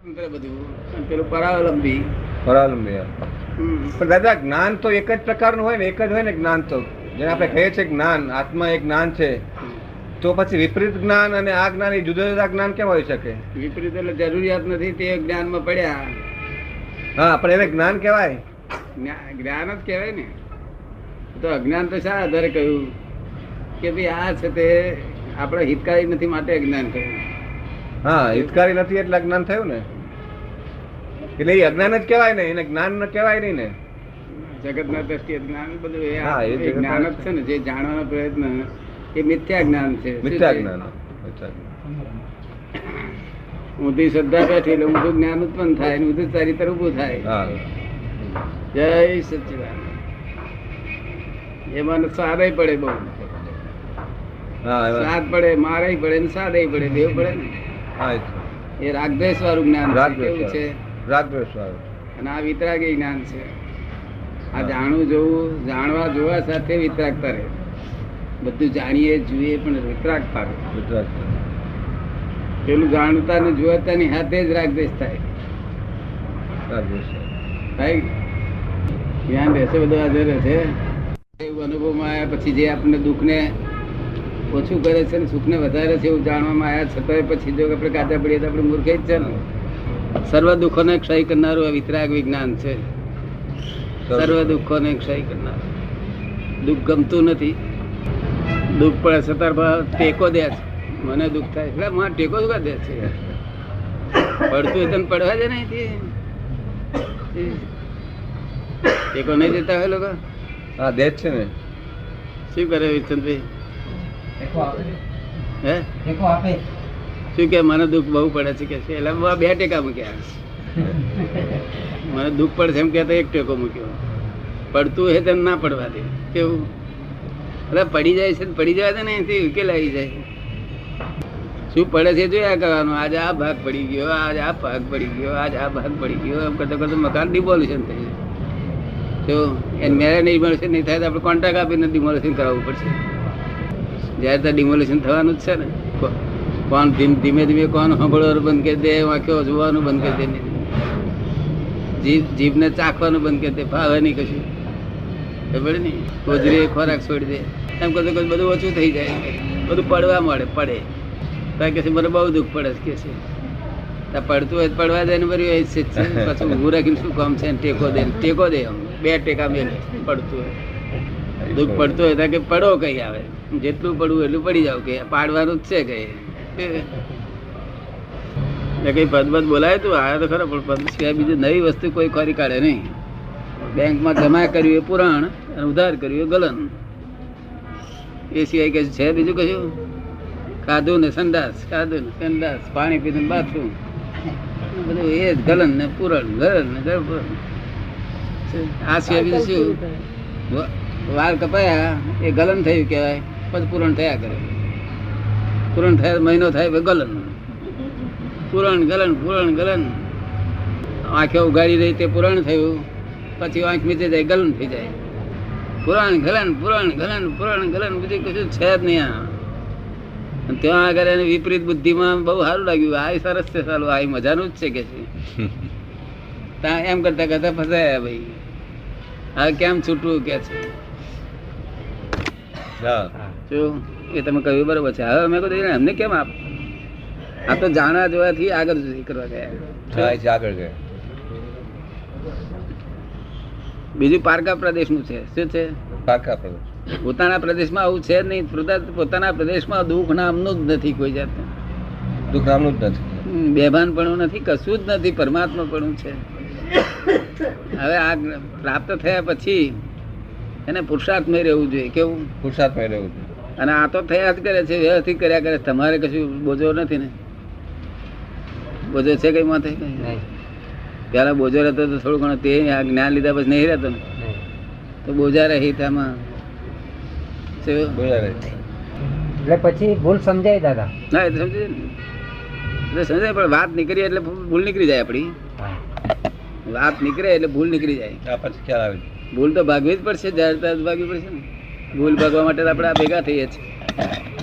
બધું પેલું પરાવલંબી પરાવલંબી. પણ દાદા જ્ઞાન તો એક જ પ્રકારનું હોય ને, એક જ હોય ને જ્ઞાન તો, જેને આપણે કહીએ છીએ જ્ઞાન, આત્મા એક જ્ઞાન છે, તો પછી વિપરીત જ્ઞાન અને આ જ્ઞાન એ જુદા જુદા જ્ઞાન કેમ હોઈ શકે? વિપરીત એટલે જરૂરિયાત નથી તે જ્ઞાનમાં પડ્યા. હા, પણ એને જ્ઞાન કહેવાય, જ્ઞાન જ કહેવાય ને. તો અજ્ઞાન તો શા આધારે કહ્યું કે ભાઈ આ છે તે આપણે હિતકારી નથી માટે અજ્ઞાન કહ્યું. હા, હિતકારી નથી એટલે અજ્ઞાન થયું ને, એટલે એ અજ્ઞાન જ કહેવાય ને, એને જ્ઞાન કહેવાય નહીં ને. જગતના દ્રષ્ટિએ જ્ઞાન બધું હા, એ એ જ્ઞાન જ છે ને, જે જાણવાનો પ્રયત્ન એ મિથ્યા જ્ઞાન છે. મિથ્યા જ્ઞાન. ઊંધી શ્રદ્ધા બેઠી એટલે ઊંધું જ્ઞાન ઉત્પન્ન થાય, ઊંધું ચારિત્ર ઉભું થાય. જય સચ્ચિદાનંદ. એમાં સ્વાદ પડે, બહુ સ્વાદ પડે, મારે પડે ને સ્વાદ પડે, બેવ પડે ને. એ રાગદ્વેષ વાળું જ્ઞાન કેવું છે? રાગદ્વેષ વાળું. અને આ વિતરાગી જ્ઞાન છે. આ જાણવું જોવું, જાણવા જોવા સાથે વિતરાગતા રહે. બધું જાણીએ જોઈએ પણ વિતરાગતા રહે. પેલું જાણતા ને જોવાતાની હાથે જ રાગદ્વેષ થાય. જ્ઞાન રહેશે, બધું હાજર રહેશે. એવું અનુભવમાં આવ્યા પછી જે આપણને દુઃખને ઓછું કરે છે ને સુખને વધારે છે એવું જાણવામાં આવ્યા છતાંય પછી જો આપણે કાચા પડીએ તો આપણે મૂર્ખ જ છે ને. સર્વ દુઃખોને ક્ષય કરનારું આ વિતરાગ વિજ્ઞાન છે. સર્વ દુઃખોને ક્ષય કરનાર. દુઃખ ગમતું નથી, દુઃખ પડે છતાં ટેકો દે છે. મને દુઃખ થાય એટલે મારે ટેકો શું દે છે? પડતું તને પડવા દે ને, ટેકો નહીં દેતા હોય લોકો. હા, દે છે ને. શું કરે વિચંદભાઈ? હે શું કે મને દુઃખ બહુ પડે છે કે છે એટલે 2 ટેકા મૂક્યા. મને દુઃખ પડે છે એમ કહેતા 1 ટેકો મૂક્યો. પડતું હોય તેમ ના પડવા દે. કેવું એટલે પડી જાય છે, પડી જાય છે ને એથી ઉકેલ આવી જાય. શું પડે છે જોયા કરવાનું. આજે આ ભાગ પડી ગયો, આજે આ ભાગ પડી ગયો, આજે આ ભાગ પડી ગયો, એમ કરતા કરતા મકાન ડિમોલ્યુશન થઈ જાય. તો એને મેરે ડિમોલ્યુશન નહીં થાય તો આપણે કોન્ટ્રાક્ટ આપીને ડિમોલ્યુશન કરાવવું પડશે. જ્યારે તો ડિમોલ્યુશન થવાનું જ છે ને. કોણ ધીમે ધીમે કોણ સાંભળવાનું બંધ કરી દે, વાંખ્યો જોવાનું બંધ કરી દે, જીભને ચાખવાનું બંધ કરી દે, ભાવે નહીં કશું ખબર નહીં, ગોજરી ખોરાક છોડી દે, એમ કરતો બધું ઓછું થઈ જાય. બધું પડવા મળે, પડે કે છે મને બહુ દુઃખ પડે કે છે. પડતું હોય પડવા દે ને બરી પછી ઊભું રાખીને શું કામ છે? ટેકો દે, ટેકો દે. 2 ટેકા મેં પડતું હોય, દુઃખ પડતું હોય કે પડો કઈ આવે, જેટલું પડવું એટલું પડી જાવ કે પાડવાનું જ છે કઈ. કઈ પદ બોલાય તું આવ્યા તો ખરો, પણ પદ સિવાય બીજું નવી વસ્તુ કોઈ ખરી કાઢે નહીં. બેંકમાં જમા કર્યું એ પુરાણ અને ઉધાર કર્યું એ ગલન. એ સિવાય કશું છે બીજું કશું? ખાધું ને સંડાસ, ખાધું ને સંડાસ, પાણી પીધું ને બાથરૂમ, બધું એ જ ગલન ને પુરણ, ગલન ને ગરપુરણ. આ સિવાય બીજું શું? વાળ કપાયા એ ગલન થયું કહેવાય, પછી પૂરણ થયા કરે. પૂરણ થયા મહિનો થાય ગલન, પૂરણ ગલન, પૂરણ ગલન. આંખો ઉગાડી રહી તે પૂરણ થયું, પછી આંખ મીચી જાય ગલન થઈ જાય. પુરાણ ગલન, પુરાણ ગલન, પુરાણ ગલન, બીજું કશું છે જ નહીં. ત્યાં આગળ એને વિપરીત બુદ્ધિમાં બહુ સારું લાગ્યું. આ સરસ છે, સારું, આ મજાનું જ છે કે છે. ત્યાં એમ કરતા કરતા ફસાયા ભાઈ. હવે કેમ છૂટવું કે છે? શું એ તમે કહ્યું બરોબર છે. હવે અમે કહ્યું એમને કેમ આ તો જાણવા જોવાથી આગળ કરવા ગયા. આગળ ગયા. બીજું પારકા પ્રદેશનું છે. શું છે? પારકા પ્રદેશ. પોતાના પ્રદેશમાં આવું છે નહીં. પોતાના પ્રદેશમાં દુઃખ નામનું જ નથી કોઈ જાત. દુઃખ નામનું જ નથી, બેભાનપણું નથી, કશું જ નથી, પરમાત્માપણું છે. હવે આ પ્રાપ્ત થયા પછી એને પુરુષાર્થમય રહેવું જોઈએ. કેવું? પુરુષાર્થમય રહેવું જોઈએ. અને આ તો થયા જ કરે છે, વ્યવસ્થિત કર્યા કરે. તમારે કશું બોજો નથી ને? બોજો છે કઈ માથે? પેલા બોજો રહેતો તો થોડું ઘણું, તે આ જ્ઞાન લીધા પછી નહીં રહેતો ને, તો બોજા રહી તેમાં. એટલે પછી ભૂલ સમજાય દાદા? ના, એ સમજે એટલે સમજાય, પણ વાત નીકળી એટલે ભૂલ નીકળી જાય. આપણી વાત નીકળે એટલે ભૂલ નીકળી જાય. પછી ખ્યાલ આવે. ભૂલ તો ભાગવી જ પડશે, જાણતા જ ભાગવી પડશે ને. ભૂલ ભાગવા માટે આપણે ભેગા થઈએ છીએ,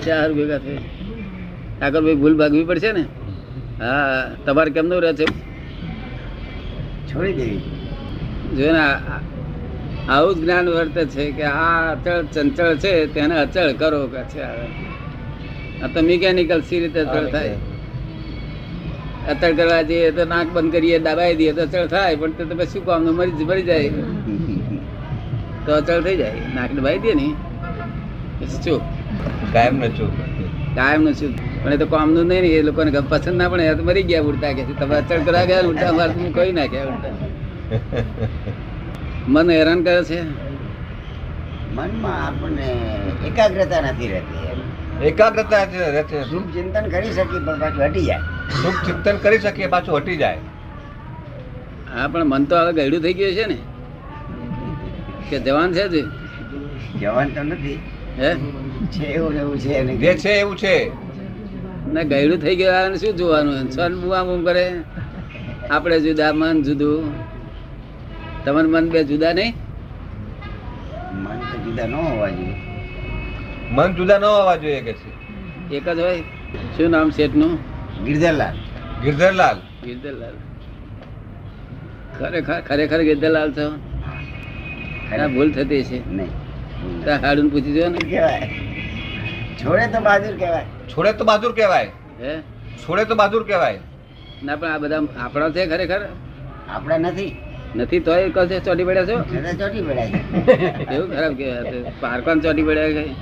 4 ભેગા થઈએ. આગળ ભાઈ ભૂલ ભાગવી પડશે ને. હા, તમારે કેમનું રહે છે? છોડી દેવી. જો ને આવું જ જ્ઞાન વર્તે છે કે આ અચળ ચંચળ છે તેને અચળ કરો કે છે. આ તો મિકેનિકલ સી રીતે અચળ થાય? અચળ કરવા જઈએ તો નાક બંધ કરીએ, દબાઈ દઈએ તો અચળ થાય, પણ તે તમે શું કામ મરી જાય તો અચળ થઈ જાય. નાક દબાઈ દે ને શું કાયમ ન છું. કાયમ નું શું, પણ એ તો કામનું નહીં ને. એ લોકોને પસંદ ના પડે, તો મરી ગયા ઉડતા કે તમે અચળ કરા ગયા ઉડતા, મારે તમે કહી નાખ્યા ઉડતા. મન હેરાન કરે છે. મનમાં આપણને એકાગ્રતા નથી રહેતી. એકાગ્રતા રહેશે. શુભ ચિંતન કરી શકીએ પણ પાછું હટી જાય. શુભ ચિંતન કરી શકીએ પાછું હટી જાય. હા, પણ મન તો હવે ગયડું થઈ ગયું છે ને, કે જવાન છે જ જવાન તો નથી, હે છે એવું ને એવું છે અને જે છે એવું છે. ને ગયડું થઈ ગયું શું જોવાનું? સ્વન બુઆ બુમ કરે. આપણે જુદા, મન જુદું. તમારું મન બે જુદા નહીં? મન તો જુદા ન હોવા જોઈએ. મન જુદા ન હોવા જોઈએ કે છે. એક જ હોય. શું નામ શેઠનું? ગિરધરલાલ. ગિરધરલાલ. ગિરધરલાલ. ખરેખર ગિરધરલાલ છો? ના, ભૂલ થતી છે. નહીં હાડું પૂછી જો ને. કહેવાય છોડે તો બહાદુર કહેવાય. છોડે તો બહાદુર કહેવાય. હે છોડે તો બહાદુર કહેવાય. ના, પણ આ બધા આપણા છે ખરેખર આપણે નથી. નથી તોય કશે ચોટી પડ્યા છો? છતાં ચોટી પડ્યા છે. એવું ખરાબ કહેવાય. પારકોન ચોટી પડ્યા કઈ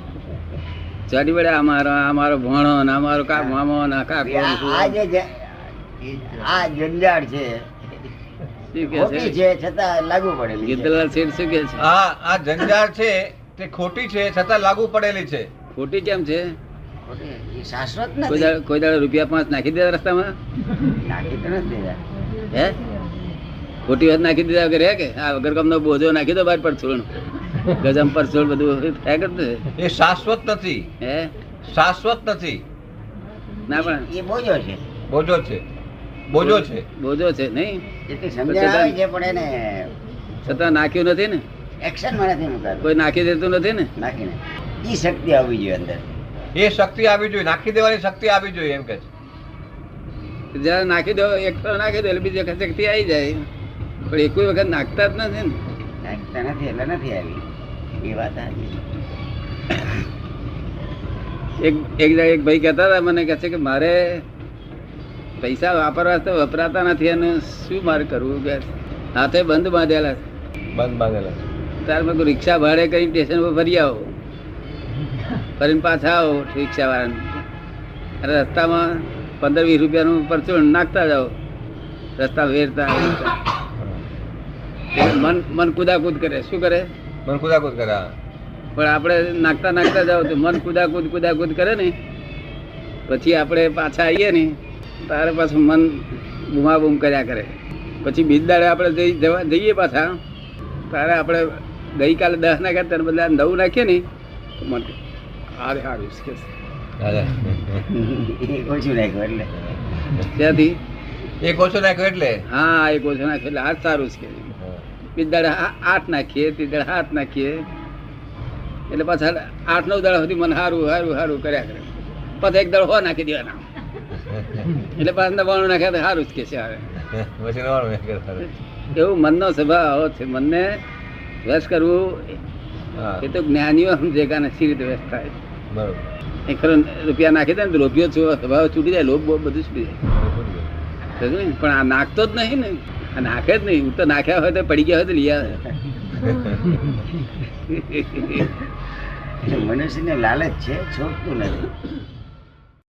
ચોટી પડ્યા. અમારો ભણો ને અમારો કા મામો ને કાકો આ જંજાળ છે, શું કે ખોટી છે? છે છતાં લાગુ પડેલી છે. ગીરધરલાલ શેઠ શું કે છે? આ જંજાળ છે તે ખોટી છે છતાં લાગુ પડેલી છે. ખોટી કેમ છે? ખોટી એ શાશ્વત કોઈ નથી. દાડો રૂપિયા 5 નાખી દીધા રસ્તામાં? નાખી તો નથી દેતા. હે ખોટી વાત નાખી દીધા વગર હે કે આ વગર કામનો બોજો નાખી દો બહાર પર છોડ ગજમ પર છોડ બધું થાય કરતું એ શાશ્વત નથી. હે શાશ્વત નથી. ના, પણ એ બોજો છે. બોજો છે. બોજો છે. બોજો છે નહીં, એટલે સમજણ આવે છે પણ એને છતાં નાખ્યું નથી ને. એક્શનમાં નથી મુકાતું. કોઈ નાખી દેતું નથી ને. નાખીને ઈ શક્તિ આવવી જોઈએ અંદર. એ શક્તિ આવી જોઈએ. નાખી દેવાની શક્તિ આવી જોઈએ એમ કે છે. જયારે નાખી દો, એક ફળ નાખી દો એટલે બીજી વખત શક્તિ આવી જાય, પણ એક વખત નાખતા જ નથી ને. નાખતા નથી એટલે નથી આવી. એ વાત સાચી. એક ભાઈ કહેતા હતા મને, કહે છે કે મારે પૈસા વાપરવા તો વપરાતા નથી અને શું મારે કરવું? કે હાથે બંધ બાંધેલા છે. બંધ બાંધેલા. તાર મેં કહ્યું, રિક્ષા ભાડે કરી સ્ટેશન પર ફરી આવો, ફરીને પાછા આવો રિક્ષા વાળાને, અને રસ્તામાં 15-20 રૂપિયાનું પરચુણ નાખતા જાઓ રસ્તા વેરતા. મન કુદાકૂદ કરે. શું કરે? મન કુદાકુદ કરે. પણ આપણે નાખતા જાઓ તો મન કુદાકૂદ કરે ને, પછી આપણે પાછા આવીએ ને તારે પાછું મન બૂમાબૂમ કર્યા કરે. પછી બીજ દાડે આપણે જઈએ પાછા, તારે આપણે ગઈકાલે 10 નાખ્યા ત્યારે બધા 9 નાખીએ ને તો મન હારે હારું કે ઓછું નાખ્યું એટલે ત્યાંથી એક ઓછો નાખ્યો એટલે હા એક ઓછો નાખ્યો એટલે આ સારું છે. બીજ દાડે 8 નાખીએ, ત્રીજ દાડે 7 નાખીએ એટલે પાછા 8-9 દાડા સુધી મને હારું કર્યા કરે. પછી એક દાડો 100 નાખી દેવાના એટલે પાછા 99 નાખ્યા તો સારું જ કે છે. હવે એવું મનનો સ્વભાવ આવો છે. મનને વશ કરવું એ તો જ્ઞાનીઓ સમજે કે સી રીતે વશ થાય. બરોબર. એ ખરો રૂપિયા નાખી દે ને તો લોભિયો સ્વભાવ છૂટી જાય, લોભ બધું છૂટી જાય. પણ આ નાખતો જ નહીં ને, આ નાખે જ નહીં. હું તો નાખ્યા હોય તો પડી ગયા હોય તો લઈ આવે. મનુષ્યને લાલચ છે, છોડતું નથી.